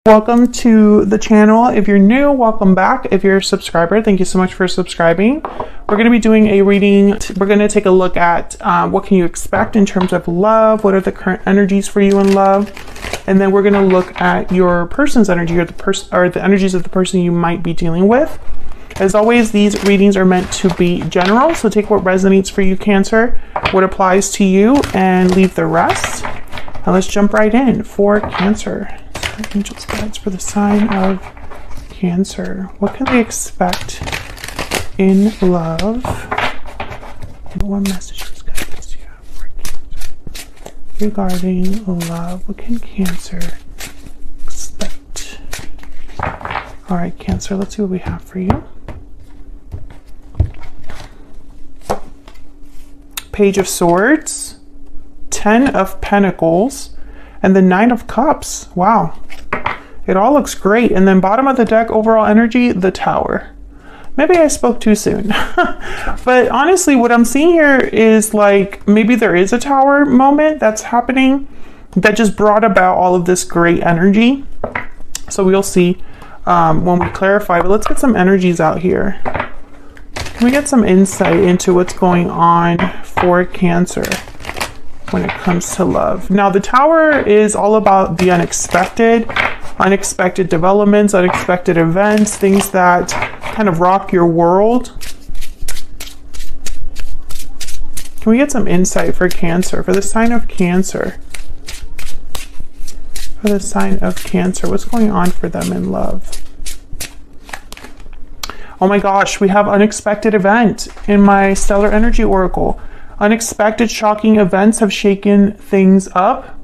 Welcome to the channel. If you're new, welcome back. If you're a subscriber, thank you so much for subscribing. We're going to be doing a reading. We're going to take a look at what can you expect in terms of love, what are the current energies for you in love, and then we're going to look at your person's energy or the energies of the person you might be dealing with. As always, these readings are meant to be general, so take what resonates for you, Cancer, what applies to you, and leave the rest. Now let's jump right in for Cancer. Angels guides for the sign of Cancer. What can they expect in love? And what messages guides you have for Cancer regarding love? What can Cancer expect? All right, Cancer, let's see what we have for you. Page of Swords, 10 of Pentacles, and the 9 of Cups. Wow. It all looks great. And then bottom of the deck, overall energy, the Tower. Maybe I spoke too soon. But honestly, what I'm seeing here is like maybe there is a Tower moment that's happening that just brought about all of this great energy. So we'll see when we clarify. But let's get some energies out here. Can we get some insight into what's going on for Cancer when it comes to love? Now, the Tower is all about the unexpected developments, unexpected events, things that kind of rock your world. Can we get some insight for Cancer, for the sign of Cancer? For the sign of Cancer, what's going on for them in love? Oh my gosh, we have unexpected event in my Stellar Energy Oracle. Unexpected, shocking events have shaken things up.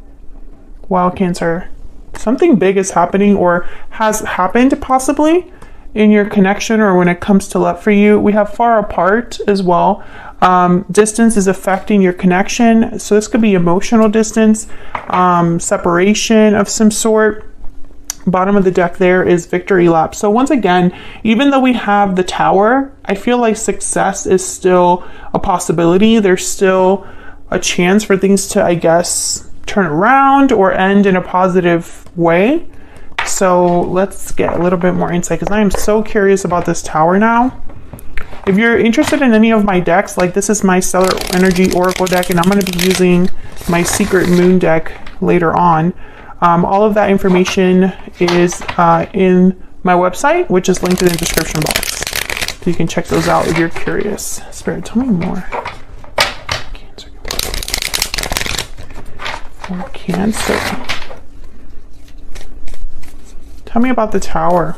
Wow, Cancer. Something big is happening or has happened possibly in your connection or when it comes to love for you. We have far apart as well. Distance is affecting your connection. So this could be emotional distance, separation of some sort. Bottom of the deck there is victory lap. So once again, even though we have the Tower, I feel like success is still a possibility. There's still a chance for things to, I guess, turn around or end in a positive way. So let's get a little bit more insight because I am so curious about this Tower now. If you're interested in any of my decks, like this is my Stellar Energy Oracle deck, and I'm going to be using my Secret Moon deck later on. All of that information is in my website, which is linked in the description box. So you can check those out if you're curious. Spirit, tell me more. For Cancer. Tell me about the Tower.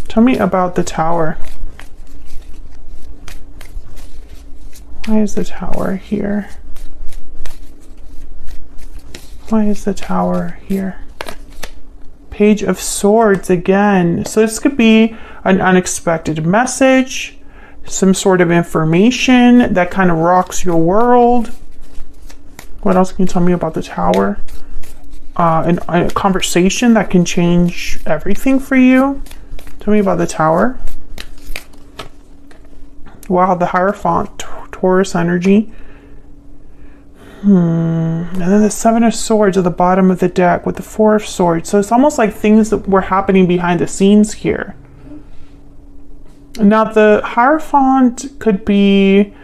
Tell me about the Tower. Why is the Tower here? Why is the Tower here? Page of Swords again. So this could be an unexpected message, some sort of information that kind of rocks your world. What else can you tell me about the Tower? A conversation that can change everything for you. Tell me about the Tower. Wow, the Hierophant, Taurus energy. And then the 7 of Swords at the bottom of the deck with the 4 of Swords. So it's almost like things that were happening behind the scenes here. Now the Hierophant could be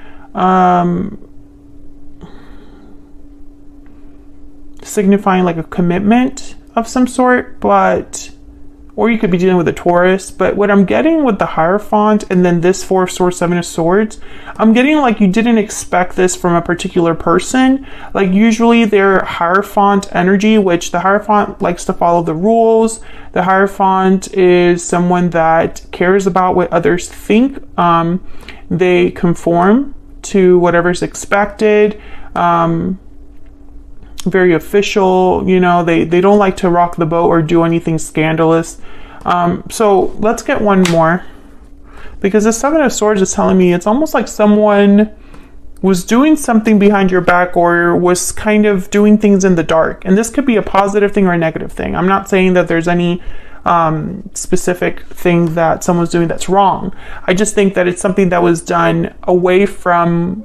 signifying like a commitment of some sort, or you could be dealing with a Taurus. But what I'm getting with the Hierophant and then this 4 of Swords, 7 of Swords, I'm getting like you didn't expect this from a particular person. Like usually their Hierophant energy, which the Hierophant likes to follow the rules. The Hierophant is someone that cares about what others think. They conform to whatever's expected. Very official, you know, they don't like to rock the boat or do anything scandalous. So let's get one more, because the 7 of Swords is telling me it's almost like someone was doing something behind your back or was kind of doing things in the dark. And this could be a positive thing or a negative thing. I'm not saying that there's any specific thing that someone's doing that's wrong. I just think that it's something that was done away from,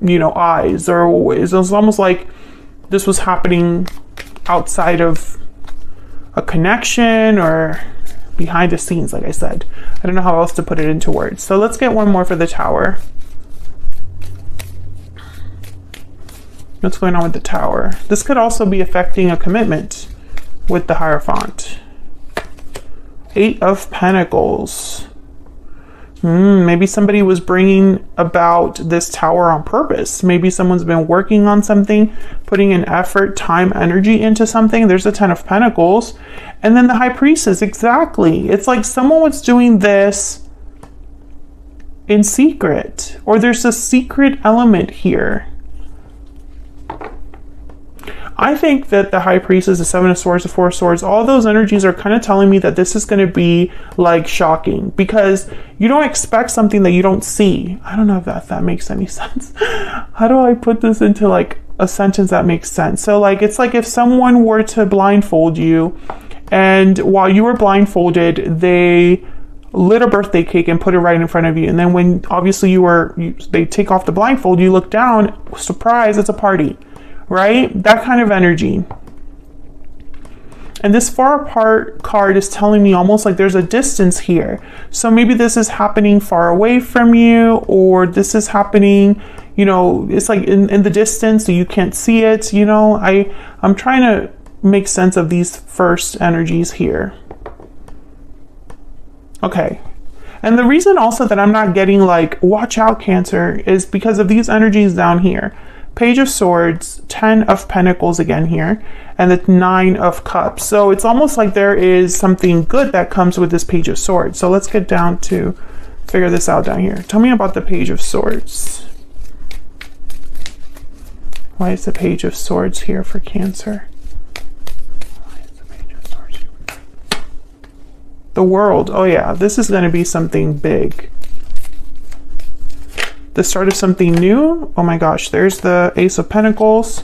you know, eyes, or it's almost like this was happening outside of a connection or behind the scenes, like I said. I don't know how else to put it into words. So let's get one more for the Tower. What's going on with the Tower? This could also be affecting a commitment with the Hierophant. 8 of Pentacles. Maybe somebody was bringing about this Tower on purpose. Maybe someone's been working on something, putting an effort, time, energy into something. There's a 10 of Pentacles. And then the High Priestess, exactly. It's like someone was doing this in secret, or there's a secret element here. I think that the High Priestess, the 7 of Swords, the 4 of Swords, all those energies are kind of telling me that this is going to be like shocking, because you don't expect something that you don't see. I don't know if that makes any sense. How do I put this into like a sentence that makes sense? So like, it's like if someone were to blindfold you, and while you were blindfolded, they lit a birthday cake and put it right in front of you. And then when obviously they take off the blindfold, you look down, surprise, it's a party. Right? That kind of energy. And this far apart card is telling me almost like there's a distance here. So maybe this is happening far away from you, or this is happening, you know, it's like in the distance, so you can't see it. You know, I'm trying to make sense of these first energies here. Okay. And the reason also that I'm not getting like, watch out, Cancer, is because of these energies down here. Page of Swords, 10 of Pentacles again here, and the 9 of Cups. So it's almost like there is something good that comes with this Page of Swords. So let's get down to figure this out down here. Tell me about the Page of Swords. Why is the Page of Swords here for Cancer? Why is the Page of Swords here? The World. Oh yeah, this is going to be something big. The start of something new. Oh my gosh, there's the Ace of Pentacles.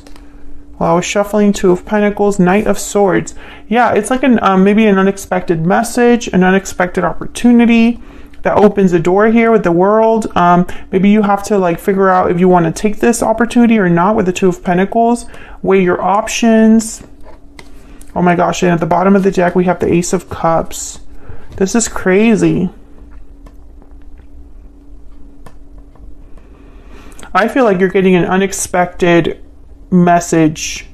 While I was shuffling, 2 of Pentacles, Knight of Swords. Yeah, it's like maybe an unexpected message, an unexpected opportunity that opens a door here with the World. Maybe you have to like figure out if you want to take this opportunity or not with the 2 of Pentacles. Weigh your options. Oh my gosh, and at the bottom of the deck we have the Ace of Cups. This is crazy. I feel like you're getting an unexpected message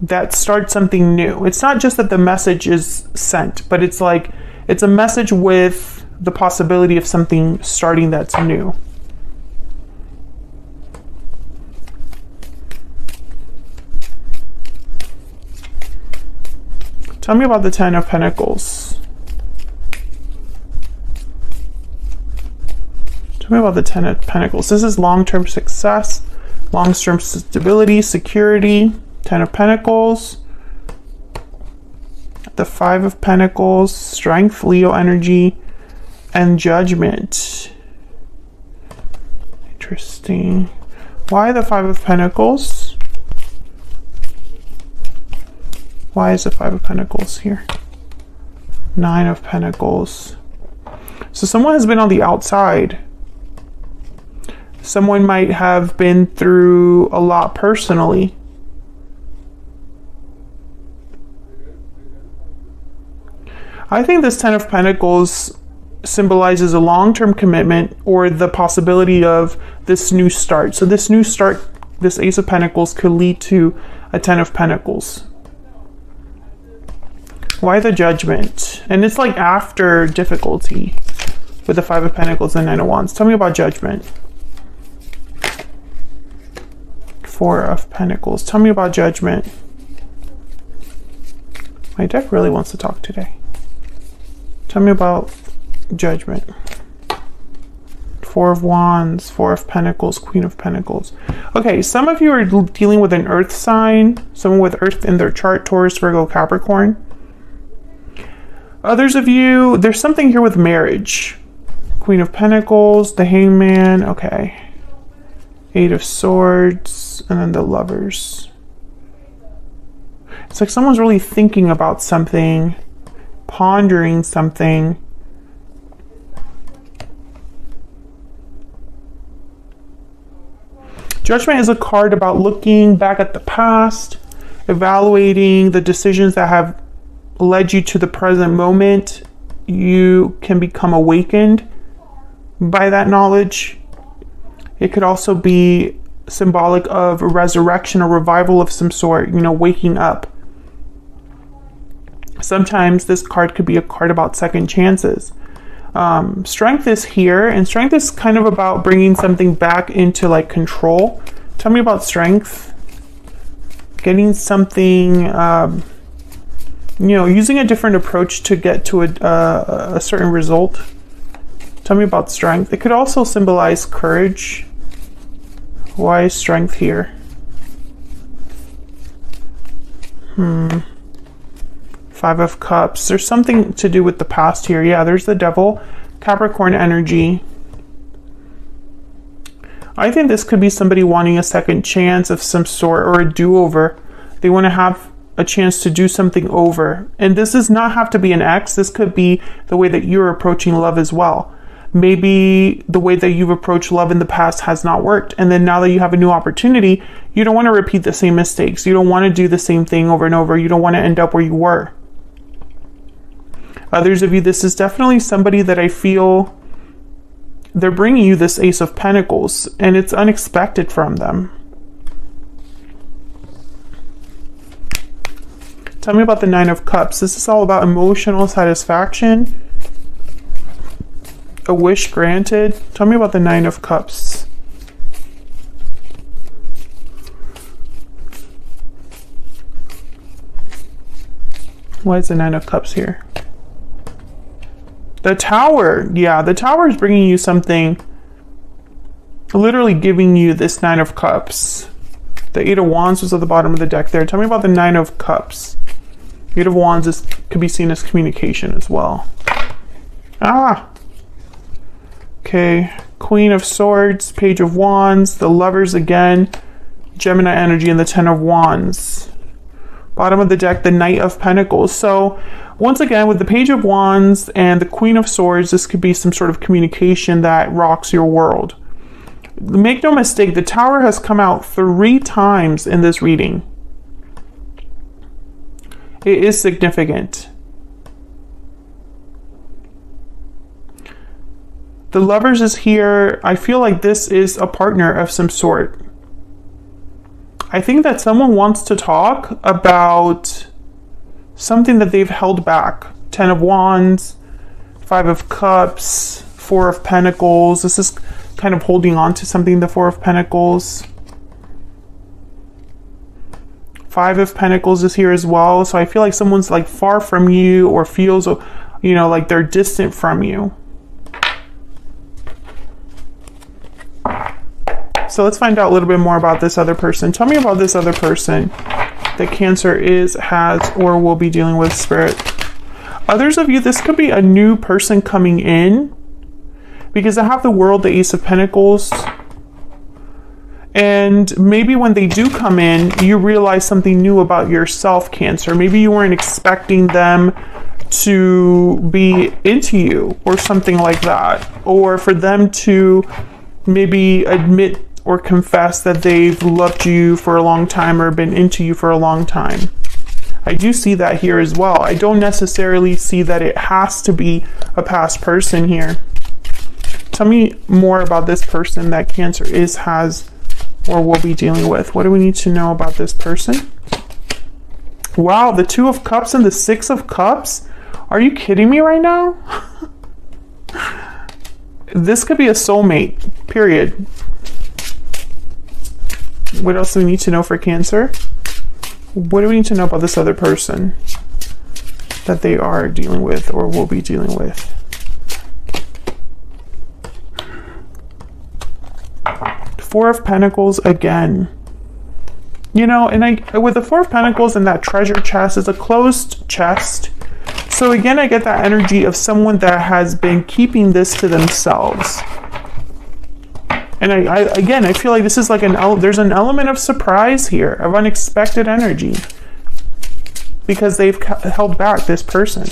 that starts something new. It's not just that the message is sent, but it's like, it's a message with the possibility of something starting that's new. Tell me about the 10 of Pentacles. Tell me about the 10 of Pentacles. This is long-term success, long-term stability, security. 10 of Pentacles. The 5 of Pentacles, strength, Leo energy, and judgment. Interesting. Why the 5 of Pentacles? Why is the 5 of Pentacles here? 9 of Pentacles. So someone has been on the outside. Someone might have been through a lot personally. I think this 10 of Pentacles symbolizes a long-term commitment or the possibility of this new start. So this new start, this Ace of Pentacles could lead to a 10 of Pentacles. Why the Judgment? And it's like after difficulty with the 5 of Pentacles and 9 of Wands. Tell me about Judgment. 4 of Pentacles. Tell me about Judgment. My deck really wants to talk today. Tell me about Judgment. 4 of Wands, 4 of Pentacles, Queen of Pentacles. Okay, some of you are dealing with an earth sign, someone with earth in their chart, Taurus, Virgo, Capricorn. Others of you, there's something here with marriage. Queen of Pentacles, the Hangman, okay. 8 of Swords, and then the Lovers. It's like someone's really thinking about something, pondering something. Judgment is a card about looking back at the past, evaluating the decisions that have led you to the present moment. You can become awakened by that knowledge. It could also be symbolic of a resurrection or revival of some sort, waking up. Sometimes this card could be a card about second chances. Strength is here, and strength is kind of about bringing something back into like control. Tell me about strength. Getting something, using a different approach to get to a certain result. Tell me about strength. It could also symbolize courage. Why is strength here? Five of Cups. There's something to do with the past here. Yeah, there's the Devil. Capricorn energy. I think this could be somebody wanting a second chance of some sort or a do-over. They want to have a chance to do something over. And this does not have to be an ex. This could be the way that you're approaching love as well. Maybe the way that you've approached love in the past has not worked. And then now that you have a new opportunity, you don't want to repeat the same mistakes. You don't want to do the same thing over and over. You don't want to end up where you were. Others of you, this is definitely somebody that I feel they're bringing you this Ace of Pentacles, and it's unexpected from them. Tell me about the Nine of Cups. This is all about emotional satisfaction, a wish granted. Tell me about the Nine of Cups. Why is the Nine of Cups here? The Tower. Yeah, the Tower is bringing you something, literally giving you this Nine of Cups. The Eight of Wands was at the bottom of the deck there. Tell me about the Nine of Cups. Eight of Wands could be seen as communication as well. Okay, Queen of Swords, Page of Wands, the Lovers again, Gemini energy, and the Ten of Wands. Bottom of the deck, the Knight of Pentacles. So once again, with the Page of Wands and the Queen of Swords, this could be some sort of communication that rocks your world. Make no mistake, the Tower has come out 3 times in this reading. It is significant. The Lovers is here. I feel like this is a partner of some sort. I think that someone wants to talk about something that they've held back. Ten of Wands, Five of Cups, Four of Pentacles. This is kind of holding on to something, the Four of Pentacles. Five of Pentacles is here as well. So I feel like someone's like far from you or feels, like they're distant from you. So let's find out a little bit more about this other person. Tell me about this other person that Cancer has, or will be dealing with, Spirit. Others of you, this could be a new person coming in, because I have the World, the Ace of Pentacles. And maybe when they do come in, you realize something new about yourself, Cancer. Maybe you weren't expecting them to be into you or something like that. Or for them to maybe admit or confess that they've loved you for a long time or been into you for a long time. I do see that here as well. I don't necessarily see that it has to be a past person here. Tell me more about this person that Cancer has, or will be dealing with. What do we need to know about this person? Wow, the Two of Cups and the Six of Cups? Are you kidding me right now? This could be a soulmate, period. What else do we need to know for Cancer? What do we need to know about this other person that they are dealing with or will be dealing with? Four of Pentacles again. And with the Four of Pentacles and that treasure chest, is a closed chest. So again, I get that energy of someone that has been keeping this to themselves. And I feel like this is like there's an element of surprise here, of unexpected energy, because they've held back this person.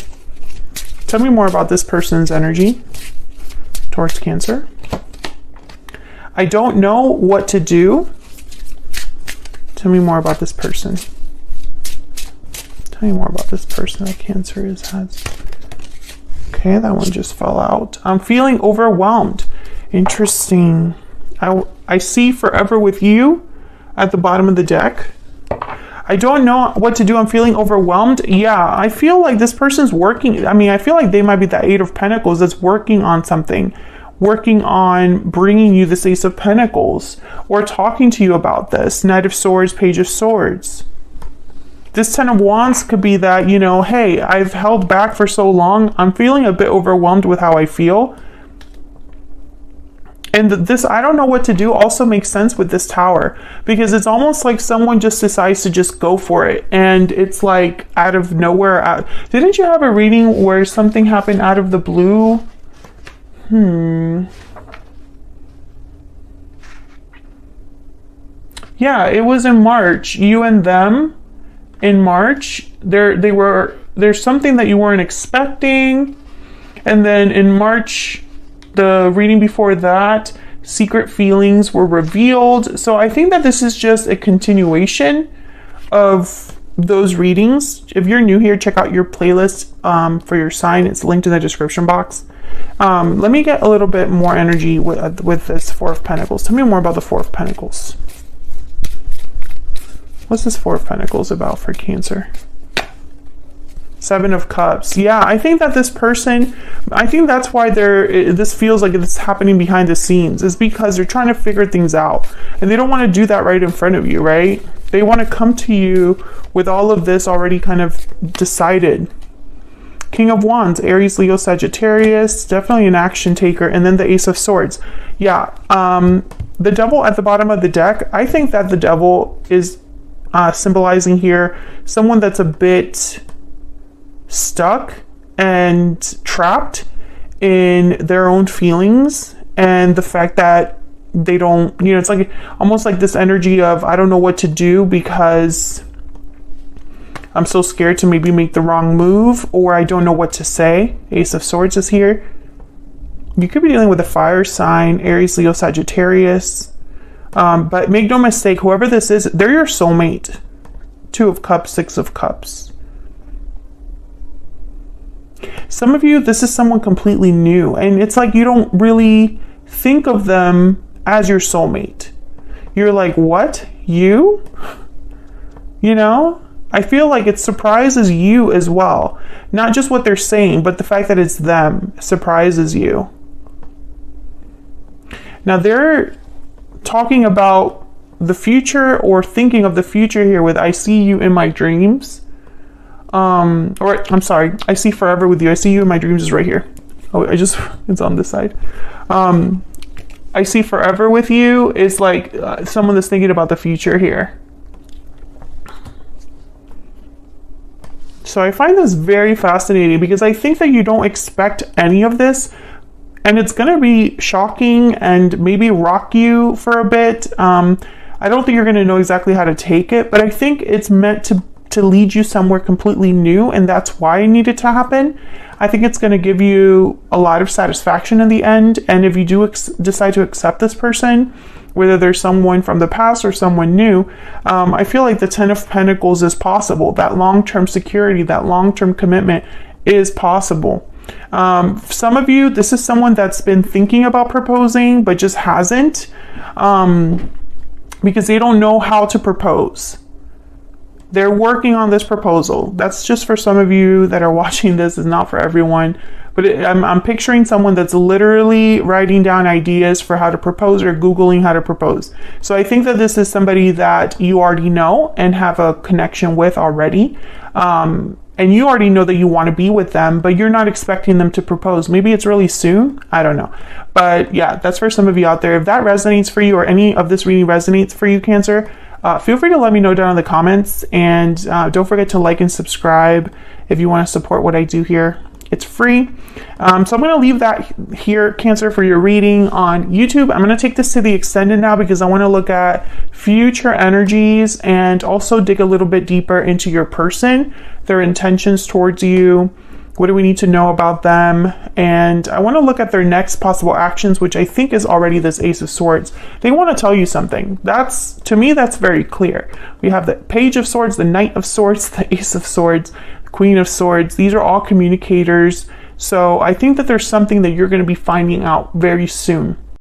Tell me more about this person's energy towards Cancer. I don't know what to do Tell me more about this person. Tell me more about this person that Cancer has. Okay, that one just fell out. I'm feeling overwhelmed. Interesting. I see forever with you at the bottom of the deck. I don't know what to do. I'm feeling overwhelmed. Yeah, I feel like this person's working. I mean, I feel like they might be the Eight of Pentacles that's working on something, working on bringing you this Ace of Pentacles, or talking to you about this. Knight of Swords, Page of Swords. This Ten of Wands could be that, you know, hey, I've held back for so long. I'm feeling a bit overwhelmed with how I feel. And this, I don't know what to do, also makes sense with this Tower, because it's almost like someone just decides to just go for it. And it's like out of nowhere. Didn't you have a reading where something happened out of the blue? Yeah, it was in March. You and them in March. There's something that you weren't expecting. And then in March, the reading before that, secret feelings were revealed. So I think that this is just a continuation of those readings. If you're new here, check out your playlist for your sign. It's linked in the description box. Let me get a little bit more energy with this Four of Pentacles. Tell me more about the Four of Pentacles. What's this Four of Pentacles about for Cancer? Seven of Cups. Yeah, I think that this person, I think that's why this feels like it's happening behind the scenes, is because they're trying to figure things out and they don't want to do that right in front of you, right? They want to come to you with all of this already kind of decided. King of Wands, Aries, Leo, Sagittarius, definitely an action taker. And then the Ace of Swords. Yeah, the Devil at the bottom of the deck. I think that the Devil is symbolizing here someone that's a bit stuck and trapped in their own feelings, and the fact that they don't, you know, it's like almost like this energy of I don't know what to do because I'm so scared to maybe make the wrong move, or I don't know what to say. Ace of Swords is here. You could be dealing with a fire sign, Aries, Leo, Sagittarius. But make no mistake, whoever this is, they're your soulmate. Two of Cups, Six of Cups. Some of you, this is someone completely new, and it's like you don't really think of them as your soulmate. You're like, what? You? You know? I feel like it surprises you as well. Not just what they're saying, but the fact that it's them surprises you. Now they're talking about the future or thinking of the future here with I see you in my dreams. Or I'm sorry, I see forever with you. I see you in my dreams is right here. Oh, it's on this side. I see forever with you is like someone that's thinking about the future here. So I find this very fascinating because I think that you don't expect any of this, and it's going to be shocking and maybe rock you for a bit. I don't think you're going to know exactly how to take it, but I think it's meant to lead you somewhere completely new, and that's why it needed to happen. I think it's going to give you a lot of satisfaction in the end, and if you do decide to accept this person, whether there's someone from the past or someone new, I feel like the Ten of Pentacles is possible. That long-term security, that long-term commitment is possible. Some of you, this is someone that's been thinking about proposing but just hasn't, because they don't know how to propose. They're working on this proposal. That's just for some of you that are watching this. It's not for everyone. But I'm picturing someone that's literally writing down ideas for how to propose or Googling how to propose. So I think that this is somebody that you already know and have a connection with already. And you already know that you want to be with them, but you're not expecting them to propose. Maybe it's really soon. I don't know. But yeah, that's for some of you out there. If that resonates for you or any of this reading resonates for you, Cancer, feel free to let me know down in the comments, and don't forget to like and subscribe if you want to support what I do here. It's free. So I'm going to leave that here, Cancer, for your reading on YouTube. I'm going to take this to the extended now because I want to look at future energies and also dig a little bit deeper into your person, their intentions towards you, What do we need to know about them? And I want to look at their next possible actions, which I think is already this Ace of Swords. They want to tell you something. That's, to me, that's very clear. We have the Page of Swords, the Knight of Swords, the Ace of Swords, the Queen of Swords. These are all communicators. So I think that there's something that you're going to be finding out very soon.